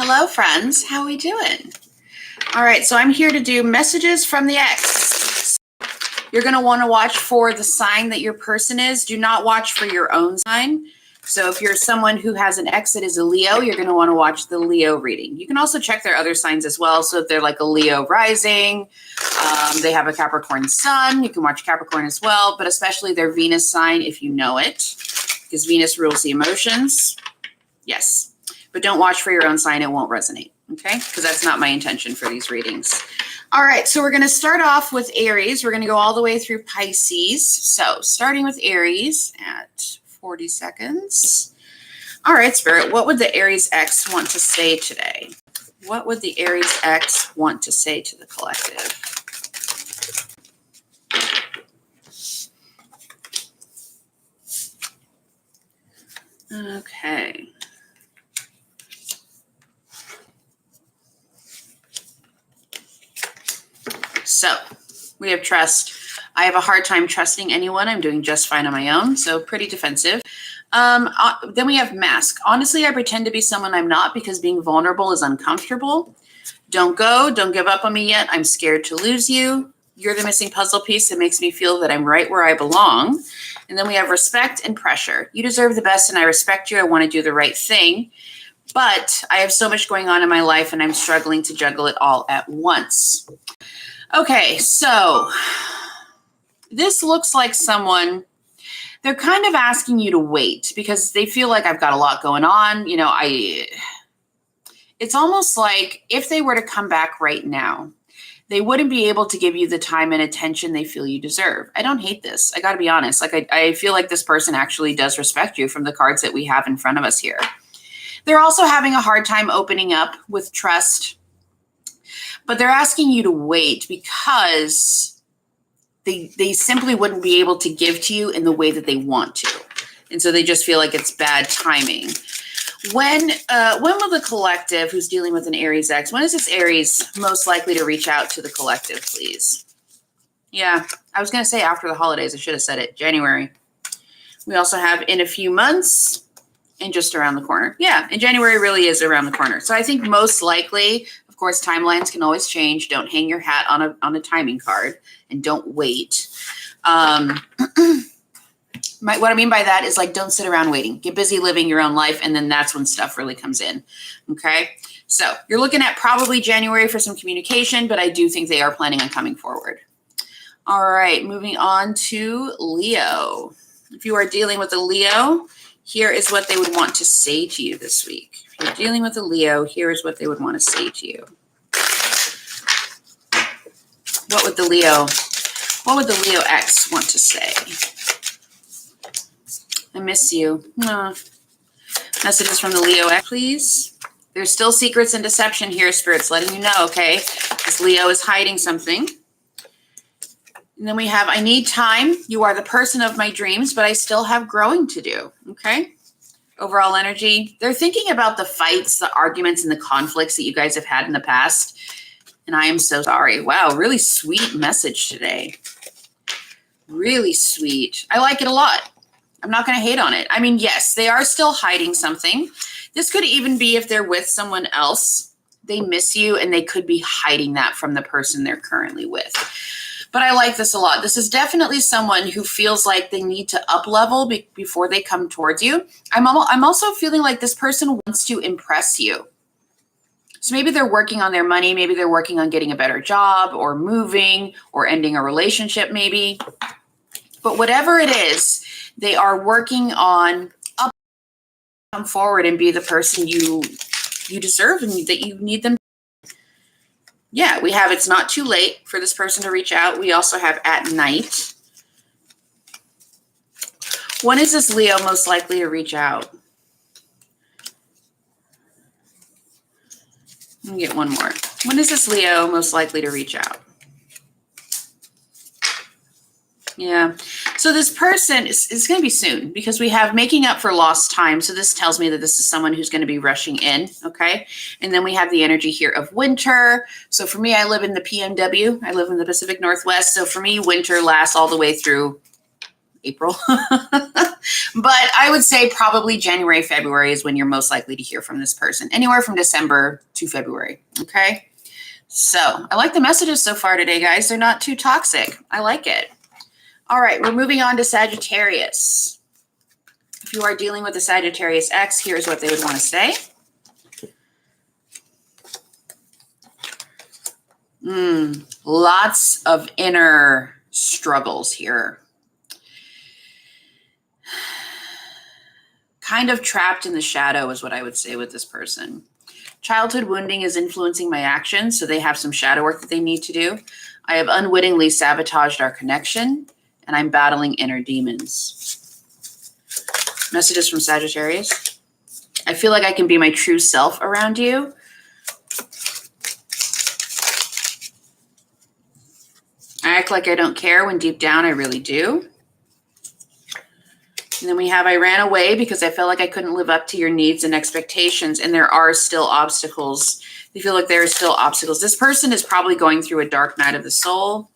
Hello, friends. How are we doing? All right, so I'm here to do messages from the ex. You're going to want to watch for the sign that your person is. Do not watch for your own sign. So if you're someone who has an ex that is a Leo, you're going to want to watch the Leo reading. You can also check their other signs as well. So if they're like a Leo rising, they have a Capricorn sun, you can watch Capricorn as well, but especially their Venus sign if you know it, because Venus rules the emotions. Yes. But don't watch for your own sign. It won't resonate, okay? Because that's not my intention for these readings. All right, so we're going to start off with Aries. We're going to go all the way through Pisces. So starting with Aries at 40 seconds. All right, Spirit, what would the Aries X want to say today? What would the Aries X want to say to the collective? Okay. So we have trust. I have a hard time trusting anyone. I'm doing just fine on my own, so pretty defensive. Then we have mask. Honestly, I pretend to be someone I'm not because being vulnerable is uncomfortable. Don't go. Don't give up on me yet. I'm scared to lose you. You're the missing puzzle piece that makes me feel that I'm right where I belong. And then we have respect and pressure. You deserve the best and I respect you. I want to do the right thing. But I have so much going on in my life and I'm struggling to juggle it all at once. Okay, so this looks like someone, they're kind of asking you to wait because they feel like I've got a lot going on. You know, it's almost like if they were to come back right now, they wouldn't be able to give you the time and attention they feel you deserve. I don't hate this. I got to be honest. Like I feel like this person actually does respect you from the cards that we have in front of us here. They're also having a hard time opening up with trust. But they're asking you to wait because they simply wouldn't be able to give to you in the way that they want to. And so they just feel like it's bad timing. When will the collective who's dealing with an Aries X, when is this Aries most likely to reach out to the collective, please? Yeah, I was going to say after the holidays. I should have said it. January. We also have in a few months and just around the corner. Yeah, and January really is around the corner. So I think most likely, of course, timelines can always change. Don't hang your hat on a timing card and don't wait. What I mean by that is like, don't sit around waiting. Get busy living your own life. And then that's when stuff really comes in. Okay. So you're looking at probably January for some communication, but I do think they are planning on coming forward. All right. Moving on to Leo. If you are dealing with a Leo, here is what they would want to say to you this week. If you're dealing with a Leo, here is what they would want to say to you. What would the Leo X want to say? I miss you. Messages from the Leo X, please. There's still secrets and deception here, Spirit's letting you know, okay? This Leo is hiding something. And then we have, I need time. You are the person of my dreams, but I still have growing to do, okay? Overall energy. They're thinking about the fights, the arguments, and the conflicts that you guys have had in the past. And I am so sorry. Wow, really sweet message today. Really sweet. I like it a lot. I'm not going to hate on it. I mean, yes, they are still hiding something. This could even be if they're with someone else. They miss you and they could be hiding that from the person they're currently with. But I like this a lot. This is definitely someone who feels like they need to up level before they come towards you. I'm also feeling like this person wants to impress you. So maybe they're working on their money. Maybe they're working on getting a better job or moving or ending a relationship maybe. But whatever it is, they are working on come forward and be the person you deserve and that you need them. Yeah, we have it's not too late for this person to reach out. We also have at night. When is this Leo most likely to reach out? Let me get one more. When is this Leo most likely to reach out? Yeah. So this person is going to be soon because we have making up for lost time. So this tells me that this is someone who's going to be rushing in. Okay. And then we have the energy here of winter. So for me, I live in the PNW. I live in the Pacific Northwest. So for me, winter lasts all the way through April. But I would say probably January, February is when you're most likely to hear from this person. Anywhere from December to February, okay? So I like the messages so far today, guys. They're not too toxic. I like it. All right, we're moving on to Sagittarius. If you are dealing with a Sagittarius ex, here's what they would want to say. Lots of inner struggles here. Kind of trapped in the shadow is what I would say with this person. Childhood wounding is influencing my actions, so they have some shadow work that they need to do. I have unwittingly sabotaged our connection, and I'm battling inner demons. Messages from Sagittarius. I feel like I can be my true self around you. I act like I don't care when deep down I really do. And then we have, I ran away because I felt like I couldn't live up to your needs and expectations, and there are still obstacles. You feel like there are still obstacles. This person is probably going through a dark night of the soul.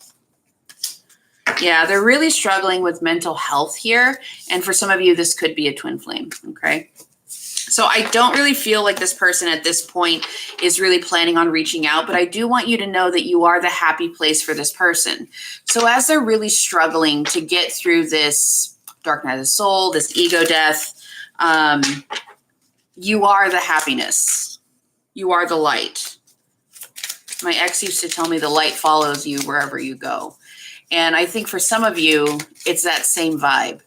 Yeah, they're really struggling with mental health here. And for some of you, this could be a twin flame, okay? So I don't really feel like this person at this point is really planning on reaching out, but I do want you to know that you are the happy place for this person. So as they're really struggling to get through this dark night of the soul, this ego death, you are the happiness. You are the light. My ex used to tell me the light follows you wherever you go. And I think for some of you, it's that same vibe.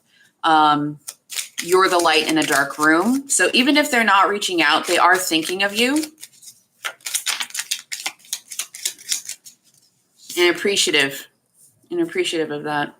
You're the light in a dark room. So even if they're not reaching out, they are thinking of you. And appreciative of that.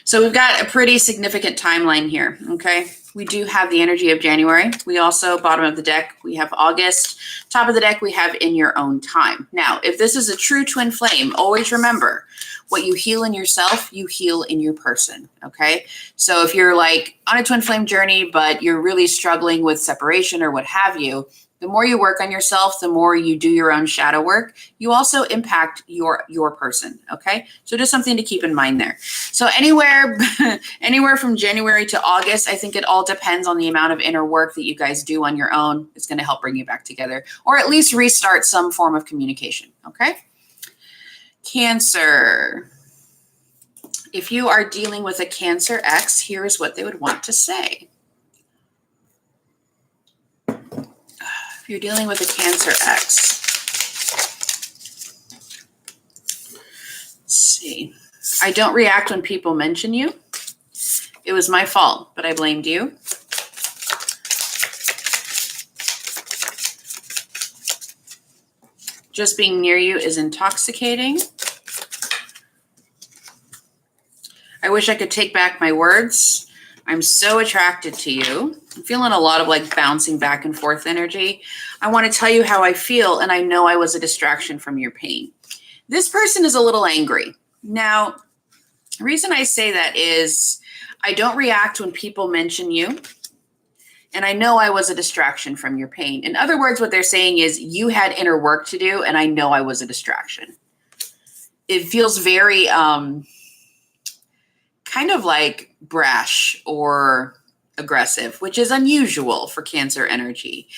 So we've got a pretty significant timeline here, okay? We do have the energy of January. We also, bottom of the deck, we have August. Top of the deck, we have in your own time. Now, if this is a true twin flame, always remember, what you heal in yourself, you heal in your person, okay? So if you're like on a twin flame journey, but you're really struggling with separation or what have you, the more you work on yourself, the more you do your own shadow work, you also impact your person, okay? So just something to keep in mind there. So anywhere from January to August, I think it all depends on the amount of inner work that you guys do on your own. It's going to help bring you back together, or at least restart some form of communication, okay? Cancer. If you are dealing with a Cancer ex, here's what they would want to say. If you're dealing with a Cancer ex, let's see. I don't react when people mention you. It was my fault, but I blamed you. Just being near you is intoxicating. I wish I could take back my words. I'm so attracted to you. I'm feeling a lot of like bouncing back and forth energy. I want to tell you how I feel, and I know I was a distraction from your pain. This person is a little angry. Now, the reason I say that is I don't react when people mention you, and I know I was a distraction from your pain. In other words, what they're saying is you had inner work to do, and I know I was a distraction. It feels very kind of like brash or aggressive, which is unusual for Cancer energy.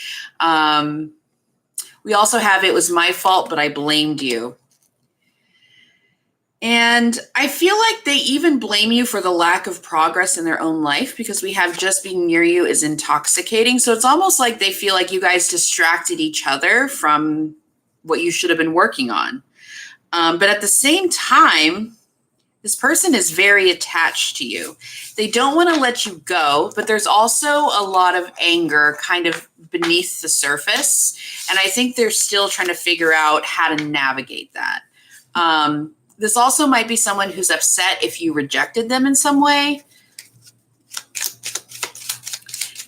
We also have, it was my fault, but I blamed you. And I feel like they even blame you for the lack of progress in their own life, because we have just being near you is intoxicating. So it's almost like they feel like you guys distracted each other from what you should have been working on. But at the same time, this person is very attached to you. They don't want to let you go, but there's also a lot of anger kind of beneath the surface. And I think they're still trying to figure out how to navigate that. This also might be someone who's upset if you rejected them in some way.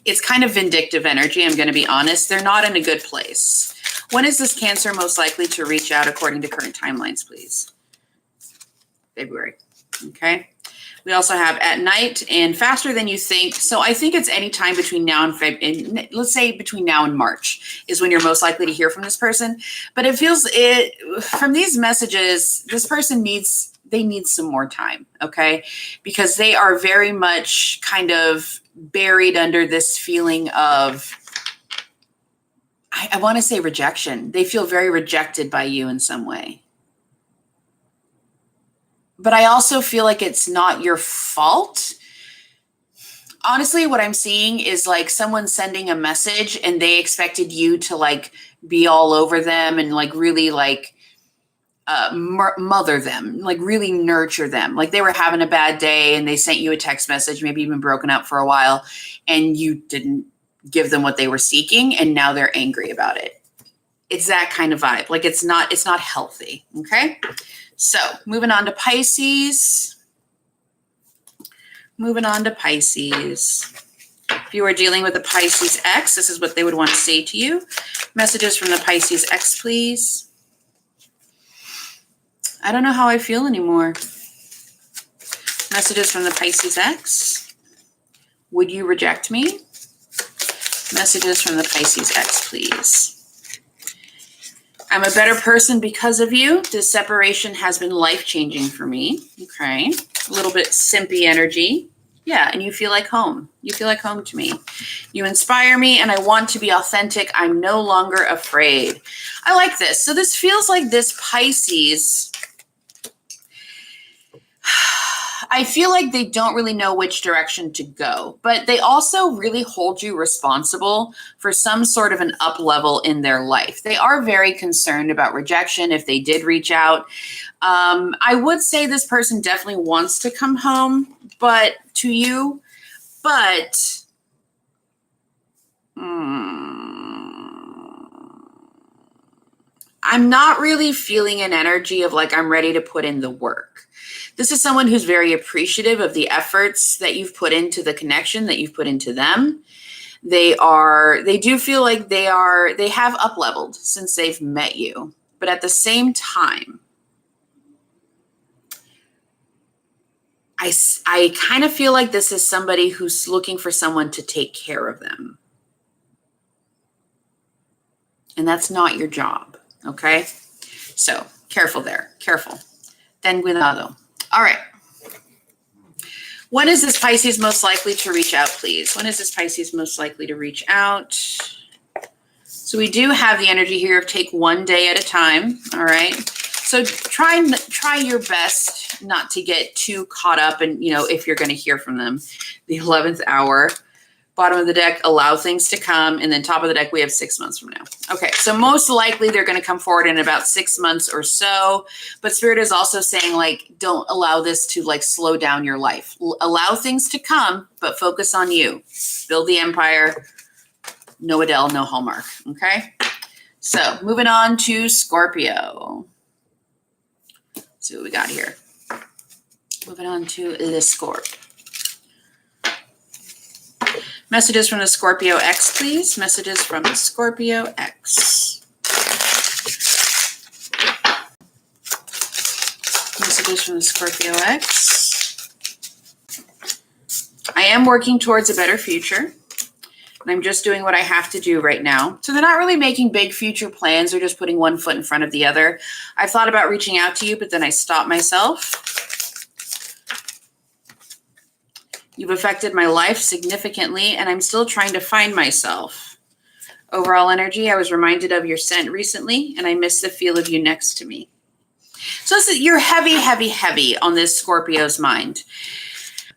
It's kind of vindictive energy, I'm going to be honest. They're not in a good place. When is this Cancer most likely to reach out according to current timelines, please? February. Okay. We also have at night and faster than you think. So I think it's any time between now and let's say between now and March is when you're most likely to hear from this person. But it feels from these messages, this person needs they need some more time, okay? Because they are very much kind of buried under this feeling of, I want to say rejection. They feel very rejected by you in some way. But I also feel like it's not your fault. Honestly, what I'm seeing is like someone sending a message and they expected you to like be all over them and like really like mother them, like really nurture them. Like they were having a bad day and they sent you a text message, maybe even broken up for a while, and you didn't give them what they were seeking, and now they're angry about it. It's that kind of vibe. Like it's not healthy. Okay. So moving on to Pisces. Moving on to Pisces. If you are dealing with a Pisces X, this is what they would want to say to you. Messages from the Pisces X, please. I don't know how I feel anymore. Messages from the Pisces X. Would you reject me? Messages from the Pisces X, please. I'm a better person because of you. This separation has been life-changing for me. Okay. A little bit simpy energy. Yeah, and you feel like home. You feel like home to me. You inspire me, and I want to be authentic. I'm no longer afraid. I like this. So this feels like this Pisces, I feel like they don't really know which direction to go, but they also really hold you responsible for some sort of an up level in their life. They are very concerned about rejection if they did reach out. I would say this person definitely wants to come home, but to you, but I'm not really feeling an energy of like, I'm ready to put in the work. This is someone who's very appreciative of the efforts that you've put into the connection, that you've put into them. They do feel like they have up-leveled since they've met you. But at the same time, I kind of feel like this is somebody who's looking for someone to take care of them. And that's not your job, okay? So careful there, careful. Ten cuidado. All right. When is this Pisces most likely to reach out, please? When is this Pisces most likely to reach out? So we do have the energy here of take one day at a time, all right? So try your best not to get too caught up in, if you're going to hear from them. The 11th hour, bottom of the deck, allow things to come, and then top of the deck, we have 6 months from now. Okay, so most likely they're going to come forward in about 6 months or so, but Spirit is also saying, like, don't allow this to, like, slow down your life. Allow things to come, but focus on you. Build the empire. No Adele, no Hallmark, okay? So moving on to Scorpio. Let's see what we got here. Moving on to Le Scorp. Messages from the Scorpio X, please. Messages from the Scorpio X. Messages from the Scorpio X. I am working towards a better future. And I'm just doing what I have to do right now. So they're not really making big future plans. They're just putting one foot in front of the other. I thought about reaching out to you, but then I stopped myself. You've affected my life significantly, and I'm still trying to find myself. Overall energy, I was reminded of your scent recently, and I miss the feel of you next to me. So you're heavy, heavy, heavy on this Scorpio's mind.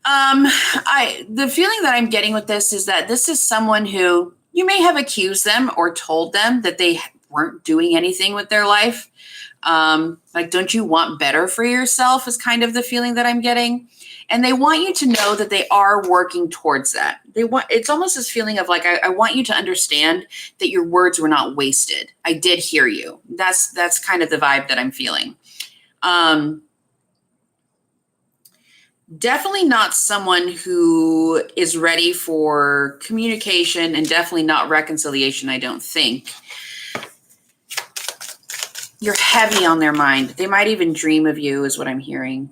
The feeling that I'm getting with this is that this is someone who you may have accused them or told them that they weren't doing anything with their life. Like, don't you want better for yourself is kind of the feeling that I'm getting. And they want you to know that they are working towards that. It's almost this feeling of like, I want you to understand that your words were not wasted. I did hear you. That's kind of the vibe that I'm feeling. Definitely not someone who is ready for communication, and definitely not reconciliation, I don't think. You're heavy on their mind. They might even dream of you is what I'm hearing.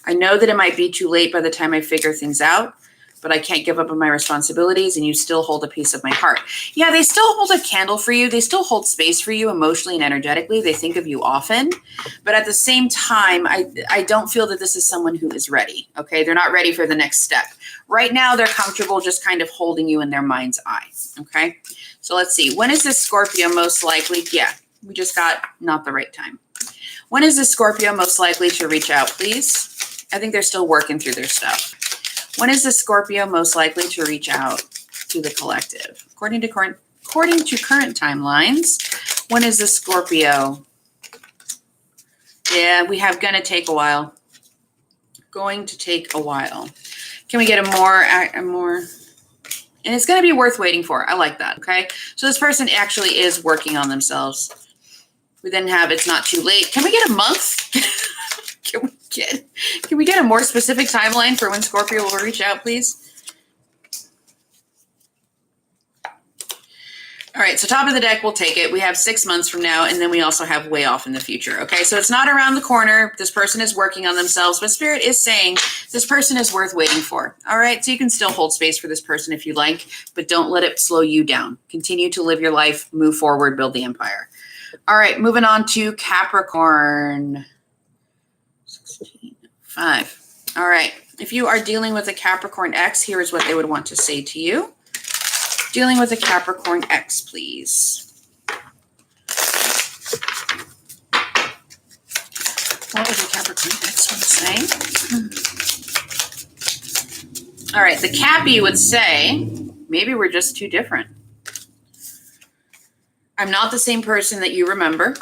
I know that it might be too late by the time I figure things out, but I can't give up on my responsibilities, and you still hold a piece of my heart. Yeah, they still hold a candle for you. They still hold space for you emotionally and energetically. They think of you often, but at the same time, I don't feel that this is someone who is ready, okay? They're not ready for the next step. Right now, they're comfortable just kind of holding you in their mind's eye, okay? So let's see. When is this Scorpio most likely? Yeah, we just got not the right time. When is this Scorpio most likely to reach out, please? I think they're still working through their stuff. When is the Scorpio most likely to reach out to the collective? According to current timelines, when is the Scorpio? Yeah, we have gonna take a while. Going to take a while. Can we get a more, and it's gonna be worth waiting for. I like that, okay? So this person actually is working on themselves. We then have it's not too late. Can we get a month? Can we get a more specific timeline for when Scorpio will reach out, please? All right, so top of the deck, we'll take it. We have 6 months from now, and then we also have way off in the future, okay? So it's not around the corner. This person is working on themselves, but Spirit is saying this person is worth waiting for, all right? So you can still hold space for this person if you like, but don't let it slow you down. Continue to live your life, move forward, build the empire. All right, moving on to Capricorn. 5. All right. If you are dealing with a Capricorn X, here is what they would want to say to you. Dealing with a Capricorn X, please. What would a Capricorn X want to say? All right. The Cappy would say, maybe we're just too different. I'm not the same person that you remember.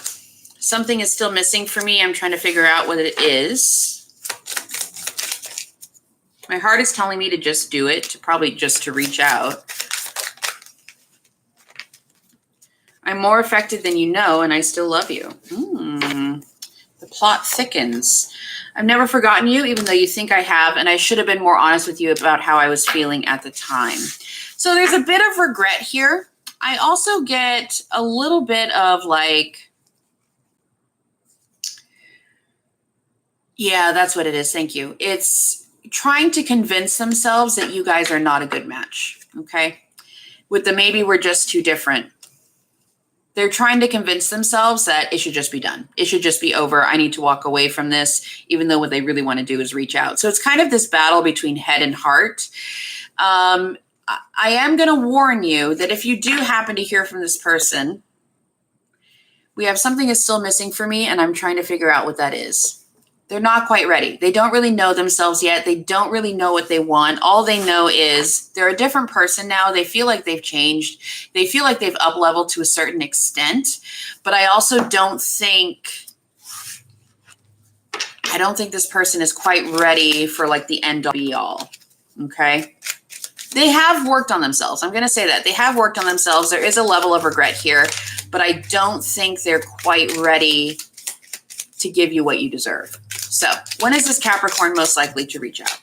Something is still missing for me. I'm trying to figure out what it is. My heart is telling me to just do it, probably just to reach out. I'm more affected than you know, and I still love you. The plot thickens. I've never forgotten you, even though you think I have, and I should have been more honest with you about how I was feeling at the time. So there's a bit of regret here. I also get a little bit of like, yeah, that's what it is. Thank you. It's trying to convince themselves that you guys are not a good match, okay? With the maybe we're just too different. They're trying to convince themselves that it should just be done. It should just be over. I need to walk away from this, even though what they really want to do is reach out. So it's kind of this battle between head and heart. I am going to warn you that if you do happen to hear from this person, we have something is still missing for me, and I'm trying to figure out what that is. They're not quite ready. They don't really know themselves yet. They don't really know what they want. All they know is they're a different person now. They feel like they've changed. They feel like they've up-leveled to a certain extent. But I also don't think this person is quite ready for like the end all be all. Okay? They have worked on themselves. I'm going to say that. They have worked on themselves. There is a level of regret here, but I don't think they're quite ready to give you what you deserve. So when is this Capricorn most likely to reach out?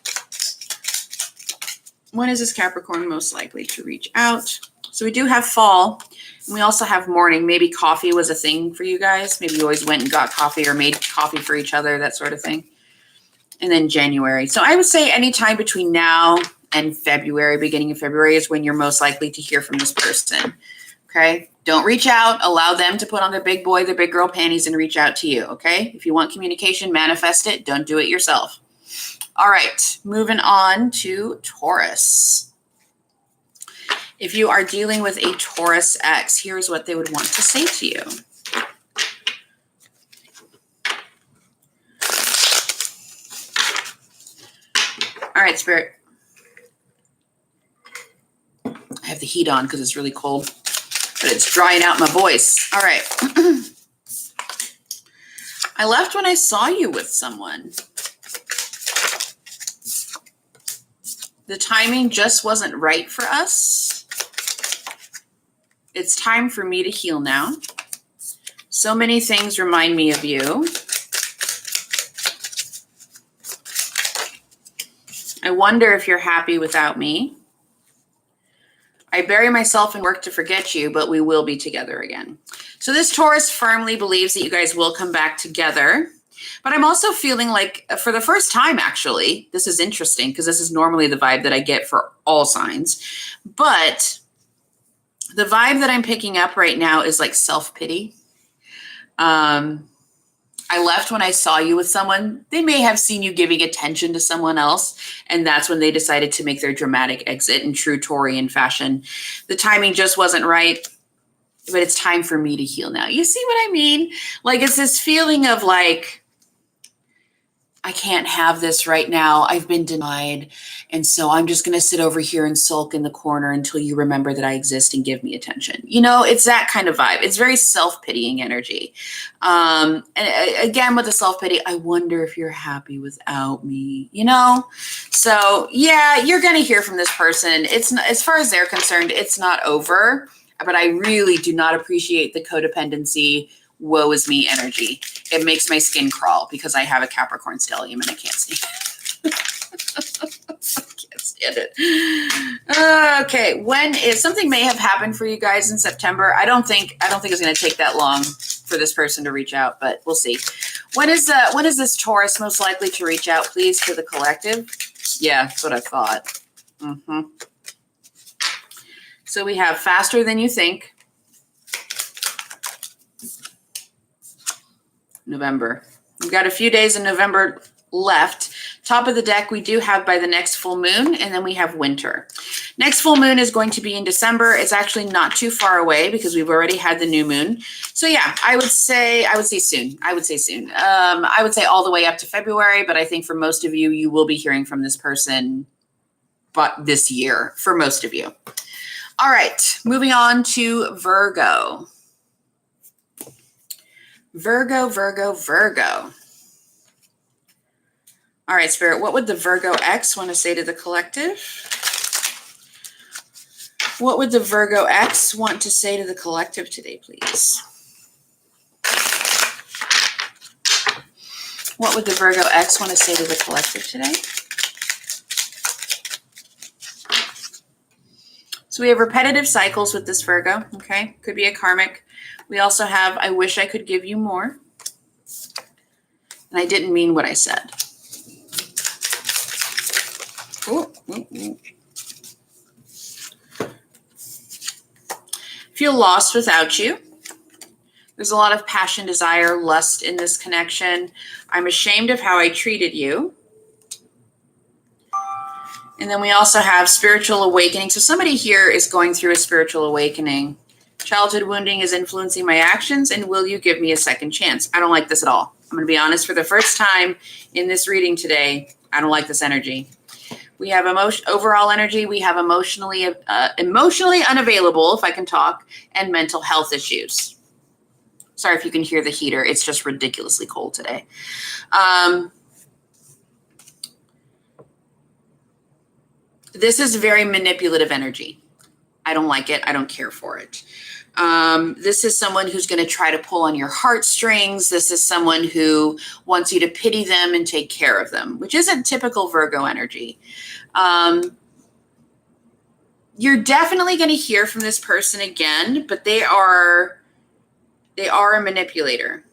When is this Capricorn most likely to reach out? So we do have fall, and we also have morning. Maybe coffee was a thing for you guys. Maybe you always went and got coffee or made coffee for each other, that sort of thing. And then January. So I would say anytime between now and February, beginning of February, is when you're most likely to hear from this person. Okay? Don't reach out. Allow them to put on their big boy, their big girl panties and reach out to you, okay? If you want communication, manifest it. Don't do it yourself. All right, moving on to Taurus. If you are dealing with a Taurus X, here's what they would want to say to you. All right, Spirit. I have the heat on because it's really cold, but it's drying out my voice. All right. I left when I saw you with someone. The timing just wasn't right for us. It's time for me to heal now. So many things remind me of you. I wonder if you're happy without me. I bury myself and work to forget you, but we will be together again. So this Taurus firmly believes that you guys will come back together. But I'm also feeling like for the first time, actually, this is interesting because this is normally the vibe that I get for all signs. But the vibe that I'm picking up right now is like self-pity. I left when I saw you with someone. They may have seen you giving attention to someone else, and that's when they decided to make their dramatic exit in true Taurian fashion. The timing just wasn't right, but it's time for me to heal now. You see what I mean? Like, it's this feeling of like, I can't have this right now. I've been denied. And so I'm just going to sit over here and sulk in the corner until you remember that I exist and give me attention. You know, it's that kind of vibe. It's very self-pitying energy. And again, with the self-pity, I wonder if you're happy without me, you know? So yeah, you're going to hear from this person. It's not, as far as they're concerned, it's not over, but I really do not appreciate the codependency, woe is me energy. It makes my skin crawl because I have a Capricorn stellium and I can't stand it. I can't stand it. Okay, something may have happened for you guys in September. I don't think it's going to take that long for this person to reach out, but we'll see. When is this Taurus most likely to reach out, please, to the collective? Yeah, that's what I thought. So we have faster than you think. November. We've got a few days in November left. Top of the deck, we do have by the next full moon, and then we have winter. Next full moon is going to be in December. It's actually not too far away because we've already had the new moon. So yeah, I would say soon. I would say all the way up to February, but I think for most of you, you will be hearing from this person but this year, for most of you. All right, moving on to Virgo. Virgo. All right, Spirit, what would the Virgo X want to say to the collective? What would the Virgo X want to say to the collective today, please? What would the Virgo X want to say to the collective today? So we have repetitive cycles with this Virgo, okay? Could be a karmic. We also have, I wish I could give you more. And I didn't mean what I said. Feel lost without you. There's a lot of passion, desire, lust in this connection. I'm ashamed of how I treated you. And then we also have spiritual awakening. So somebody here is going through a spiritual awakening. Childhood wounding is influencing my actions, and will you give me a second chance? I don't like this at all. I'm going to be honest, for the first time in this reading today, I don't like this energy. We have overall energy. We have emotionally unavailable, if I can talk, and mental health issues. Sorry if you can hear the heater. It's just ridiculously cold today. This is very manipulative energy. I don't like it. I don't care for it. This is someone who's going to try to pull on your heartstrings. This is someone who wants you to pity them and take care of them, which isn't typical Virgo energy. You're definitely going to hear from this person again, but they are a manipulator.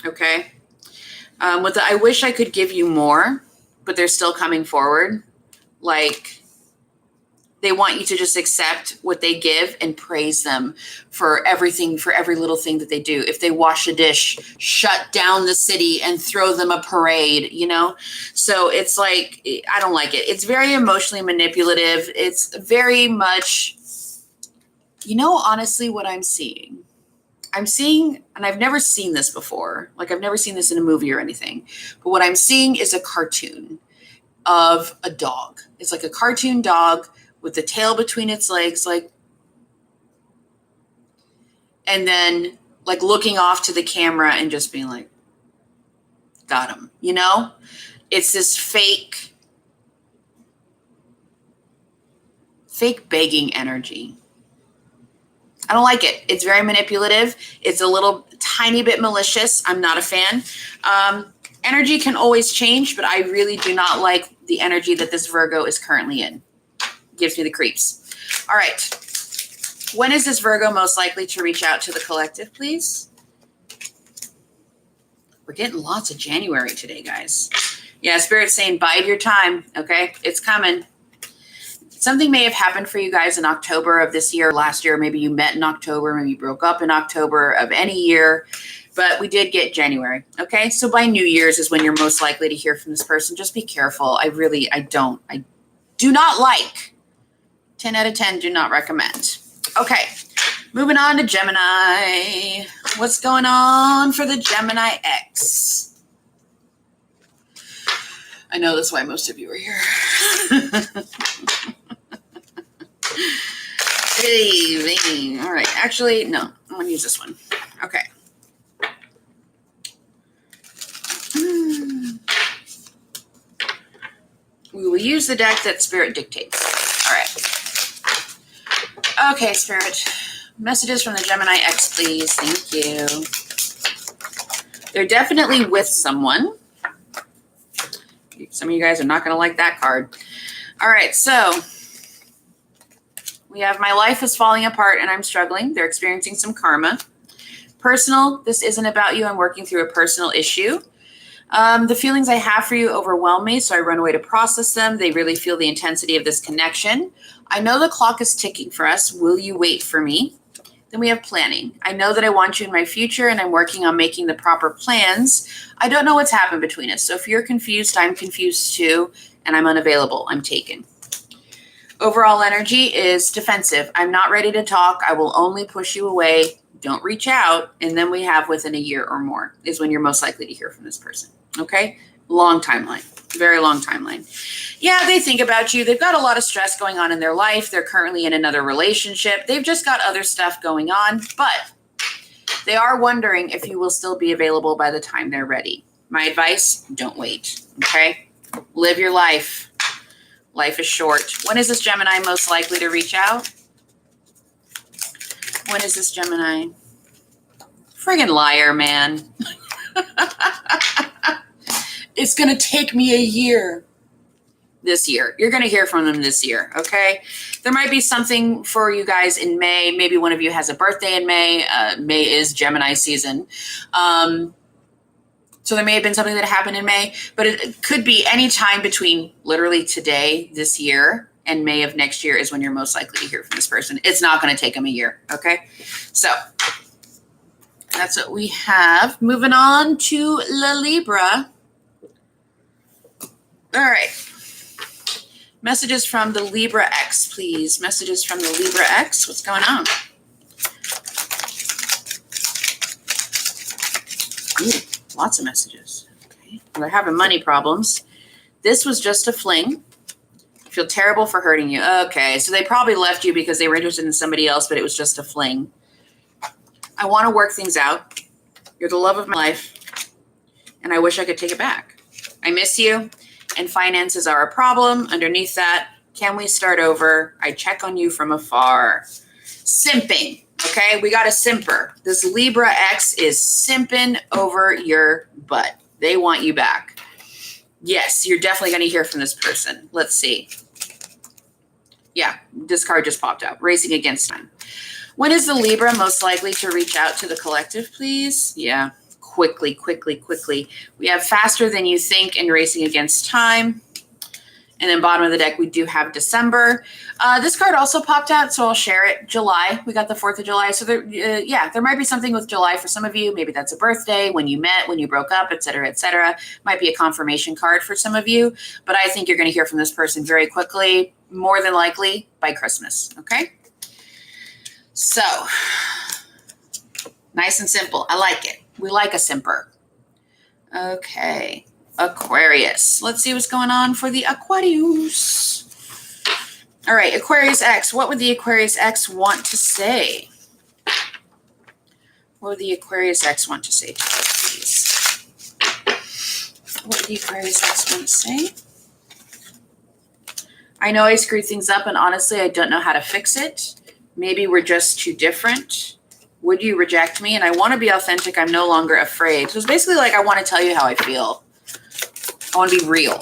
Okay. With the, I wish I could give you more, but they're still coming forward. Like, they want you to just accept what they give and praise them for everything, for every little thing that they do. If they wash a dish, shut down the city and throw them a parade, you know? So it's like, I don't like it. It's very emotionally manipulative. It's very much, you know, honestly, what I'm seeing, and I've never seen this before. Like, I've never seen this in a movie or anything, but what I'm seeing is a cartoon of a dog. It's like a cartoon dog with the tail between its legs, like, and then like looking off to the camera and just being like, got him, you know? It's this fake begging energy. I don't like it. It's very manipulative. It's a little tiny bit malicious. I'm not a fan. Energy can always change, but I really do not like the energy that this Virgo is currently in. It gives me the creeps. All right. When is this Virgo most likely to reach out to the collective, please? We're getting lots of January today, guys. Yeah, Spirit's saying bide your time, okay? It's coming. Something may have happened for you guys in October of this year, last year. Maybe you met in October, maybe you broke up in October of any year, but we did get January, okay? So by New Year's is when you're most likely to hear from this person. Just be careful. I do not like. 10 out of 10, do not recommend. Okay, moving on to Gemini. What's going on for the Gemini X? I know that's why most of you are here. Hey, all right. Actually, no. I'm going to use this one. Okay. We will use the deck that Spirit dictates. All right. Okay, Spirit. Messages from the Gemini X, please. Thank you. They're definitely with someone. Some of you guys are not going to like that card. All right, so we have my life is falling apart and I'm struggling. They're experiencing some karma. Personal, this isn't about you. I'm working through a personal issue. The feelings I have for you overwhelm me, so I run away to process them. They really feel the intensity of this connection. I know the clock is ticking for us. Will you wait for me? Then we have planning. I know that I want you in my future and I'm working on making the proper plans. I don't know what's happened between us. So if you're confused, I'm confused too, and I'm unavailable. I'm taken. Overall energy is defensive. I'm not ready to talk. I will only push you away. Don't reach out. And then we have within a year or more is when you're most likely to hear from this person. Okay? Long timeline. Very long timeline. Yeah, they think about you. They've got a lot of stress going on in their life. They're currently in another relationship. They've just got other stuff going on. But they are wondering if you will still be available by the time they're ready. My advice, don't wait. Okay? Live your life. Life is short. When is this Gemini most likely to reach out? When is this Gemini? Friggin' liar, man. It's going to take me a year. This year. You're going to hear from them this year, okay? There might be something for you guys in May. Maybe one of you has a birthday in May. May is Gemini season. So there may have been something that happened in May, but it could be any time between literally today, this year, and May of next year is when you're most likely to hear from this person. It's not going to take them a year, okay? So that's what we have. Moving on to La Libra. All right. Messages from the Libra X, please. Messages from the Libra X. What's going on? Ooh. Lots of messages. Okay. Well, they're having money problems. This was just a fling. I feel terrible for hurting you. Okay. So they probably left you because they were interested in somebody else, but it was just a fling. I want to work things out. You're the love of my life. And I wish I could take it back. I miss you. And finances are a problem. Underneath that, can we start over? I check on you from afar. Simping. Okay, we got a simper. This Libra X is simping over your butt. They want you back. Yes, you're definitely going to hear from this person. Let's see. Yeah, this card just popped out. Racing against time. When is the Libra most likely to reach out to the collective, please? Yeah, quickly. We have faster than you think and racing against time. And then bottom of the deck, we do have December. This card also popped out, so I'll share it. July. We got the 4th of July. So there might be something with July for some of you. Maybe that's a birthday, when you met, when you broke up, et cetera, et cetera. Might be a confirmation card for some of you. But I think you're going to hear from this person very quickly, more than likely by Christmas. Okay? So, nice and simple. I like it. We like a simper. Okay. Aquarius. Let's see what's going on for the Aquarius. All right, Aquarius X. What would the Aquarius X want to say? What would the Aquarius X want to say to us, please? What would the Aquarius X want to say? I know I screwed things up, and honestly, I don't know how to fix it. Maybe we're just too different. Would you reject me? And I want to be authentic. I'm no longer afraid. So it's basically like I want to tell you how I feel. I want to be real.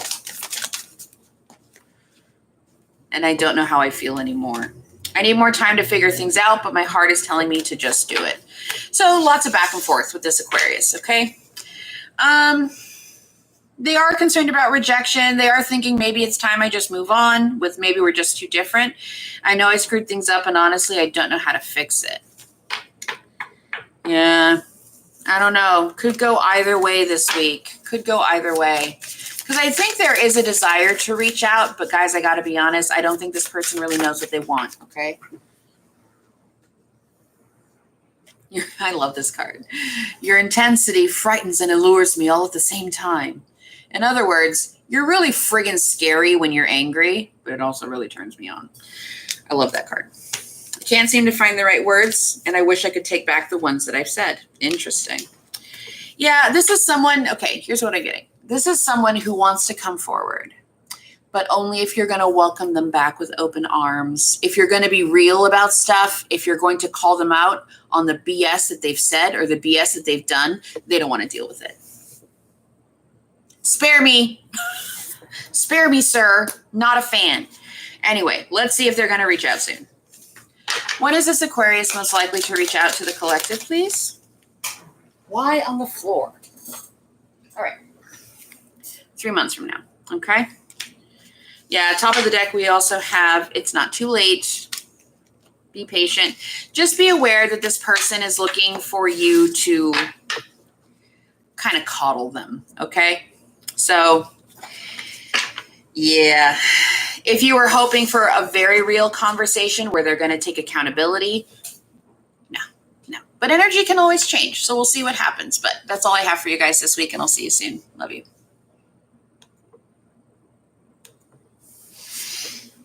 And I don't know how I feel anymore. I need more time to figure things out, but my heart is telling me to just do it. So lots of back and forth with this Aquarius, okay? They are concerned about rejection. They are thinking maybe it's time I just move on with maybe we're just too different. I know I screwed things up and honestly, I don't know how to fix it. Yeah, I don't know. Could go either way this week. Could go either way. Because I think there is a desire to reach out, but guys, I got to be honest, I don't think this person really knows what they want, okay? I love this card. Your intensity frightens and allures me all at the same time. In other words, you're really friggin' scary when you're angry, but it also really turns me on. I love that card. I can't seem to find the right words, and I wish I could take back the ones that I've said. Interesting. Yeah, this is someone, okay, here's what I'm getting. This is someone who wants to come forward, but only if you're going to welcome them back with open arms. If you're going to be real about stuff, if you're going to call them out on the BS that they've said or the BS that they've done, they don't want to deal with it. Spare me. Spare me, sir. Not a fan. Anyway, let's see if they're going to reach out soon. When is this Aquarius most likely to reach out to the collective, please? Why on the floor? All right. 3 months from now. Okay. Yeah, top of the deck, we also have it's not too late. Be patient. Just be aware that this person is looking for you to kind of coddle them. Okay. So, yeah. If you were hoping for a very real conversation where they're going to take accountability, no. But energy can always change. So we'll see what happens. But that's all I have for you guys this week, and I'll see you soon. Love you.